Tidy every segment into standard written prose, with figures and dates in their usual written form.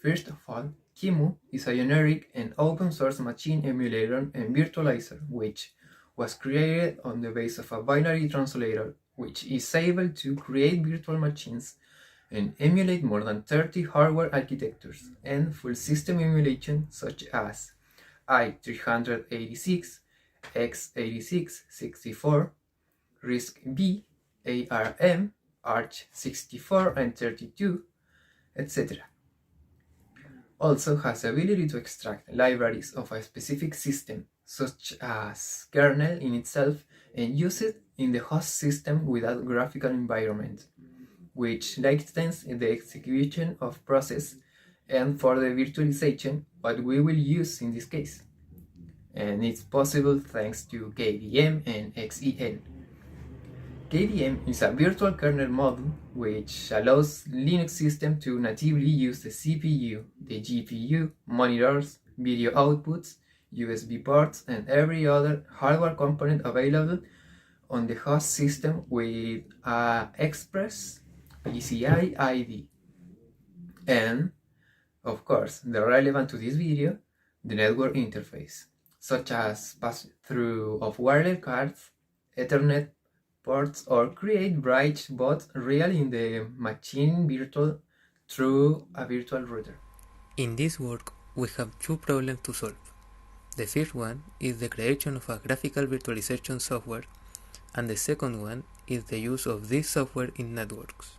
First of all, QEMU is a generic and open source machine emulator and virtualizer which was created on the base of a binary translator which is able to create virtual machines and emulate more than 30 hardware architectures and full system emulation such as i386, x86, 64, RISC-V, ARM, ARCH64 and 32, etc. Also has the ability to extract libraries of a specific system, such as kernel in itself, and use it in the host system without graphical environment, which lightens the execution of process and for the virtualization what we will use in this case. And it's possible thanks to KVM and XEN. KVM is a virtual kernel module which allows Linux system to natively use the CPU, the GPU, monitors, video outputs, USB ports, and every other hardware component available on the host system with a Express PCI ID. And, of course, the relevant to this video, the network interface, such as pass-through of wireless cards, Ethernet ports, or create bridge bots real in the machine virtual through a virtual router. In this work, we have two problems to solve. The first one is the creation of a graphical virtualization software, and the second one is the use of this software in networks.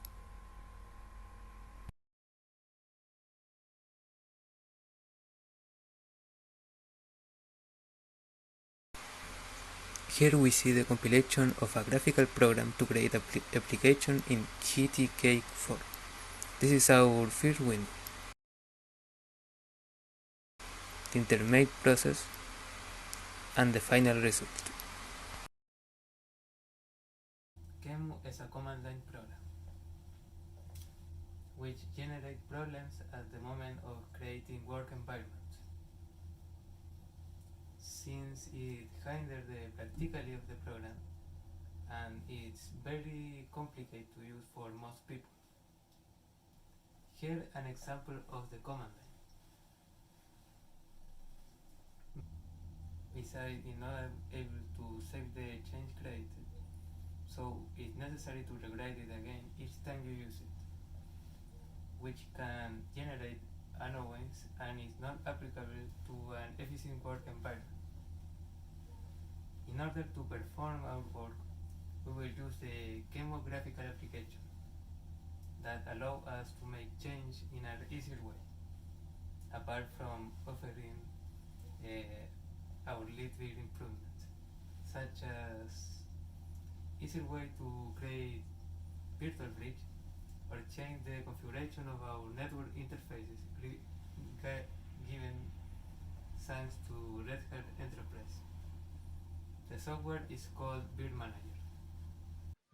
Here we see the compilation of a graphical program to create an application in GTK4. This is our first window. The intermediate process and the final result. QEMU is a command line program which generates problems at the moment of creating work environments. Since it hinders the practicality of the program and it's very complicated to use for most people. Here an example of the command line. Besides, it's not able to save the change created, so it's necessary to rewrite it again each time you use it, which can generate annoyance and is not applicable to an efficient work environment. In order to perform our work, we will use the QEMU graphical application that allow us to make change in an easier way, apart from offering our little improvements, such as easier way to create virtual bridge or change the configuration of our network interfaces given thanks to Red Hat Enterprise. The software is called Virt-manager.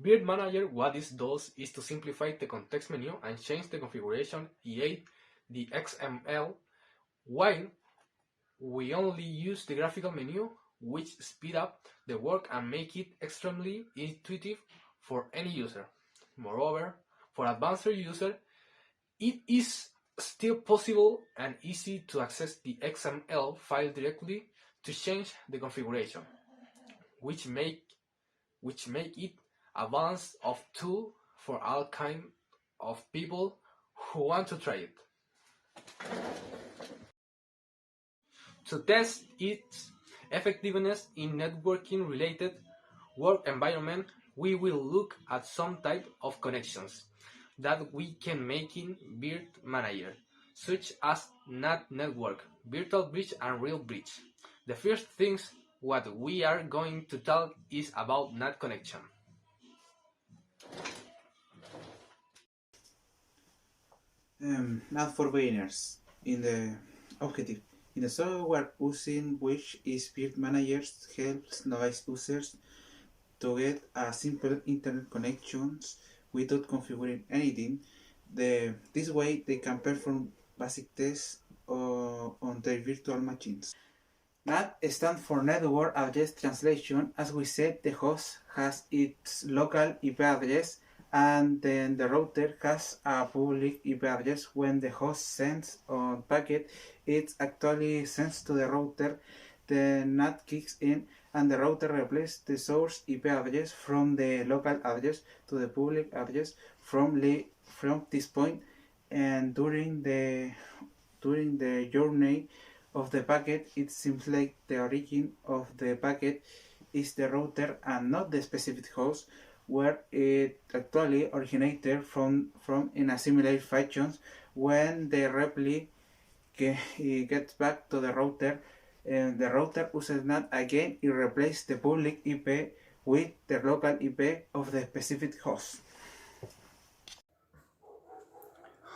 Virt-manager, what it does is to simplify the context menu and change the configuration, e.g. the XML, while we only use the graphical menu, which speed up the work and make it extremely intuitive for any user. Moreover, for advanced user, it is still possible and easy to access the XML file directly to change the configuration, which make it advanced of tool for all kind of people who want to try it. To test its effectiveness in networking related work environment, we will look at some type of connections that we can make in Virt-manager, such as NAT network, virtual bridge and real bridge. The first things what we are going to talk is about NAT connection. NAT for beginners. In the objective, in the software using which is Virt-manager helps novice users to get a simple internet connections without configuring anything. This way they can perform basic tests on their virtual machines. NAT stands for Network Address Translation. As we said, the host has its local IP address and then the router has a public IP address when the host sends packet, it actually sends to the router. The NAT kicks in and the router replaces the source IP address from the local address to the public address from this point, and during the journey of the packet, it seems like the origin of the packet is the router and not the specific host where it actually originated from in a similar fashion. When the reply gets back to the router, the router uses NAT again. It replaces the public IP with the local IP of the specific host.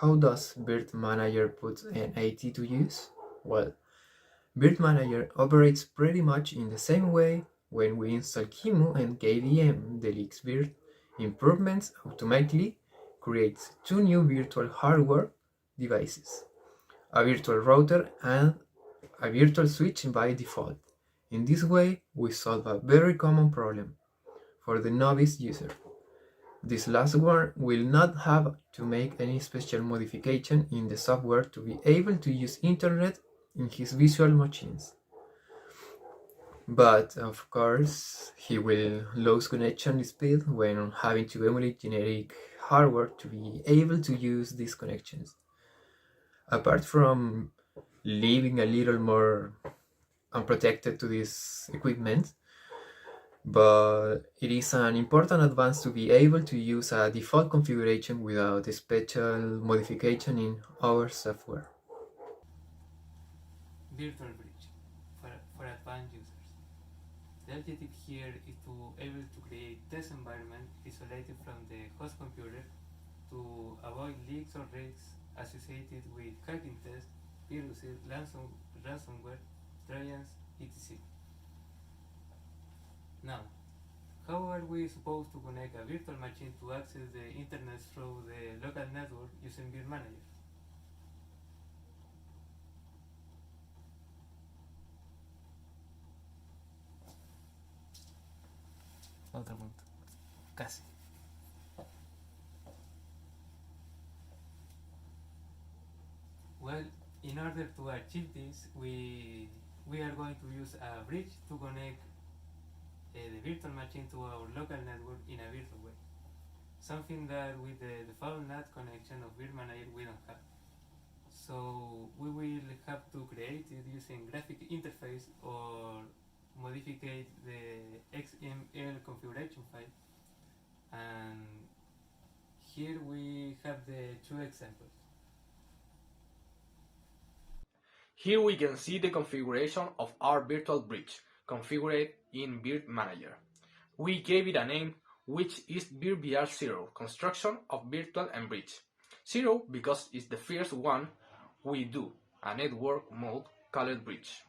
How does Virt-manager put NAT to use? Well, Virt-manager operates pretty much in the same way. When we install QEMU and KVM, the LeaksVirt improvements automatically creates two new virtual hardware devices, a virtual router and a virtual switch by default. In this way, we solve a very common problem for the novice user. This last one will not have to make any special modification in the software to be able to use internet in his visual machines. But of course, he will lose connection speed when having to emulate generic hardware to be able to use these connections. Apart from living a little more unprotected to this equipment, but it is an important advance to be able to use a default configuration without a special modification in our software. Virtual bridge for advanced users. The objective here is to able to create test environment isolated from the host computer to avoid leaks or risks associated with hacking tests, viruses, ransomware, trojans, etc. Now, how are we supposed to connect a virtual machine to access the internet through the local network using Virt-manager? Otro punto. Casi. Well, in order to achieve this, we are going to use a bridge to connect the virtual machine to our local network in a virtual way. Something that with the default NAT connection of Virt-manager we don't have. So we will have to create it using graphic interface or modify the XML configuration file. And here we have the two examples. Here we can see the configuration of our virtual bridge, configured in Virt-manager. We gave it a name, which is VirtVR0, construction of virtual and bridge. 0 because it's the first one we do, a network mode called bridge.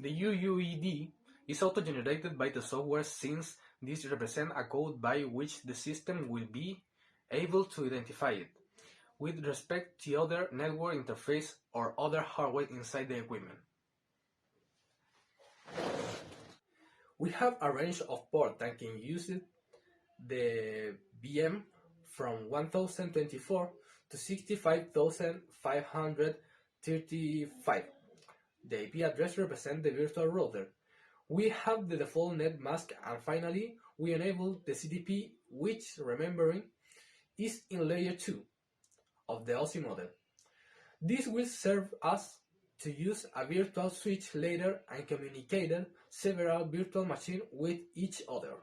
The UUID is auto-generated by the software since this represents a code by which the system will be able to identify it with respect to other network interface or other hardware inside the equipment. We have a range of ports that can use it, the VM from 1024 to 65,535. The IP address represents the virtual router. We have the default net mask, and finally we enable the CDP, which, remembering, is in layer 2 of the OSI model. This will serve us to use a virtual switch later and communicate several virtual machines with each other.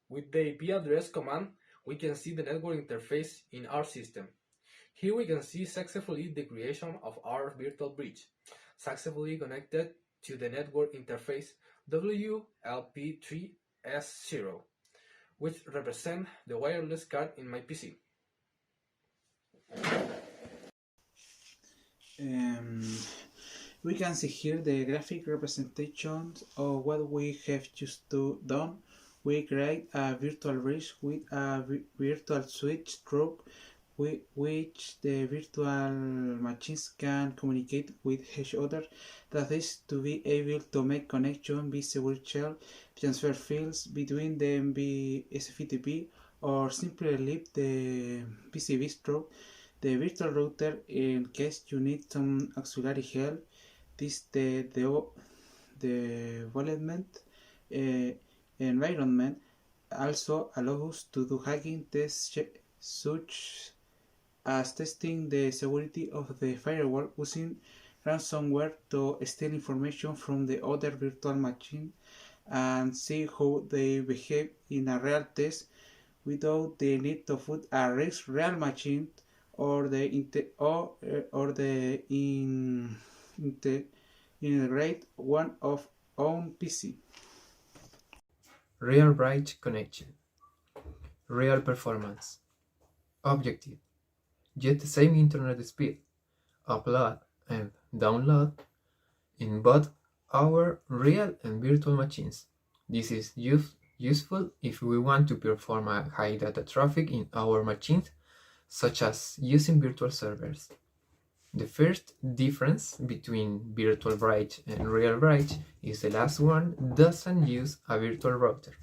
With the IP address command, we can see the network interface in our system. Here we can see successfully the creation of our virtual bridge, successfully connected to the network interface WLP3S0, which represents the wireless card in my PC. We can see here the graphic representation of what we have just done. We create a virtual bridge with a virtual switch group which the virtual machines can communicate with each other, that is, to be able to make connection via shell, transfer fields between them via SFTP, or simply leave the PCBs through the virtual router in case you need some auxiliary help. This the development environment also allows us to do hacking tests such as testing the security of the firewall using ransomware to steal information from the other virtual machine and see how they behave in a real test without the need to put a real machine or integrate one of own PC. Real bridge connection. Real performance. Objective. Get the same internet speed, upload and download, in both our real and virtual machines. This is useful if we want to perform a high data traffic in our machines, such as using virtual servers. The first difference between virtual bridge and real bridge is the last one doesn't use a virtual router.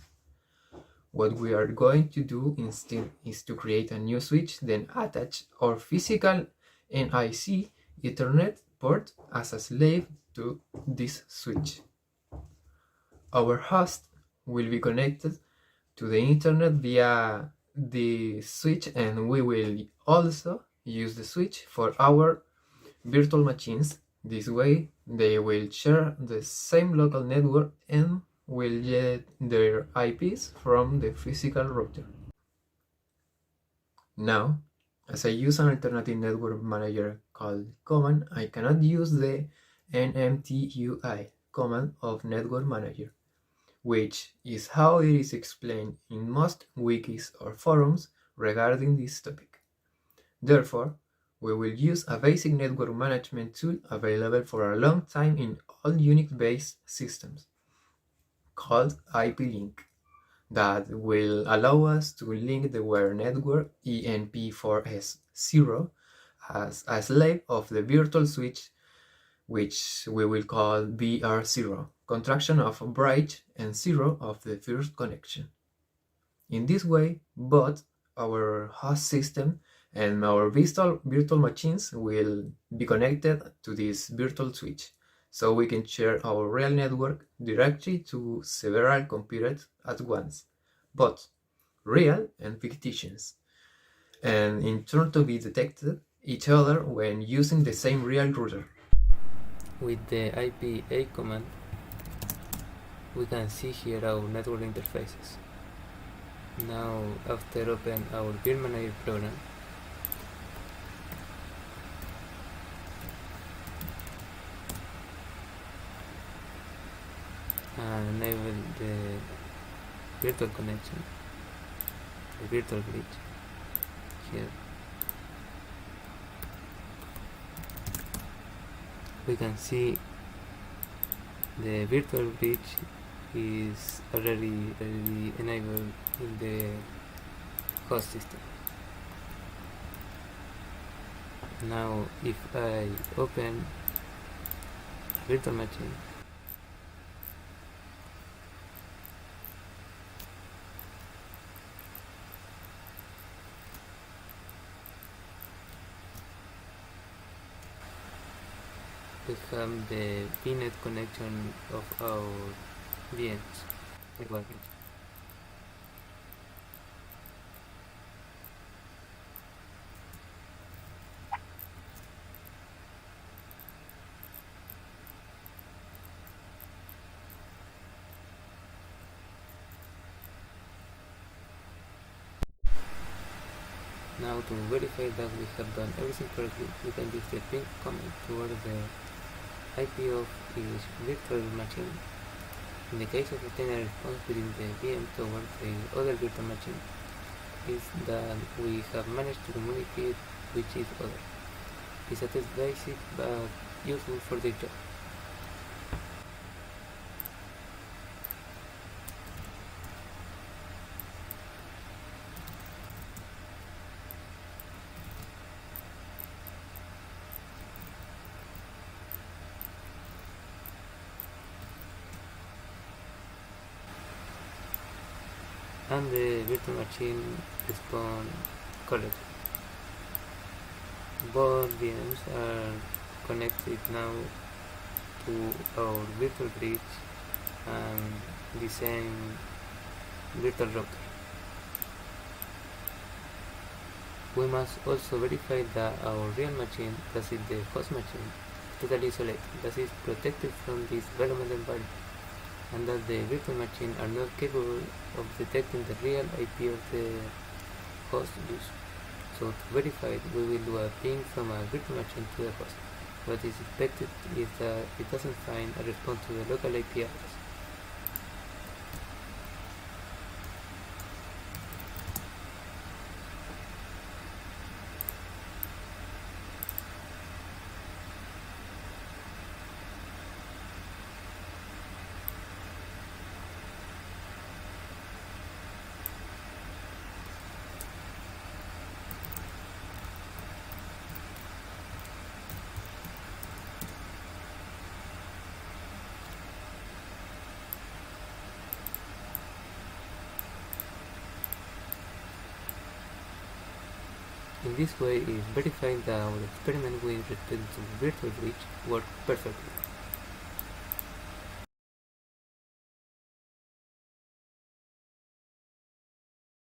What we are going to do instead is to create a new switch, then attach our physical NIC Ethernet port as a slave to this switch. Our host will be connected to the internet via the switch, and we will also use the switch for our virtual machines. This way they will share the same local network and will get their IPs from the physical router. Now, as I use an alternative network manager called command, I cannot use the nmtui command of network manager, which is how it is explained in most wikis or forums regarding this topic. Therefore, we will use a basic network management tool available for a long time in all Unix-based systems, called IP-Link, that will allow us to link the wire network ENP4S0 as a slave of the virtual switch, which we will call BR0, contraction of bridge and zero of the first connection. In this way, both our host system and our virtual machines will be connected to this virtual switch, so we can share our real network directly to several computers at once, both real and fictitious, and in turn to be detected each other when using the same real router. With the IPA command, we can see here our network interfaces. Now, after open our Virt-manager program, and enable the virtual connection, the virtual bridge here, we can see the virtual bridge is already enabled in the host system. Now if I open a virtual machine, we have the VNet connection of our VMs. Now to verify that we have done everything correctly, we can use the ping command toward the IP of each virtual machine. In the case of obtaining a response within the VM towards the other virtual machine, is that we have managed to communicate with each other. It's a test basic but useful for the job. and the virtual machine responds correctly. Both VMs are connected now to our virtual bridge and the same virtual router. We must also verify that our real machine, that is the host machine, is totally isolated, that is protected from this development environment, and that the virtual machines are not capable of detecting the real IP of the host user. So to verify it, we will do a ping from a virtual machine to the host. What is expected is that it doesn't find a response to the local IP address. In this way is verifying that our experiment with respect to virtual bridge worked perfectly.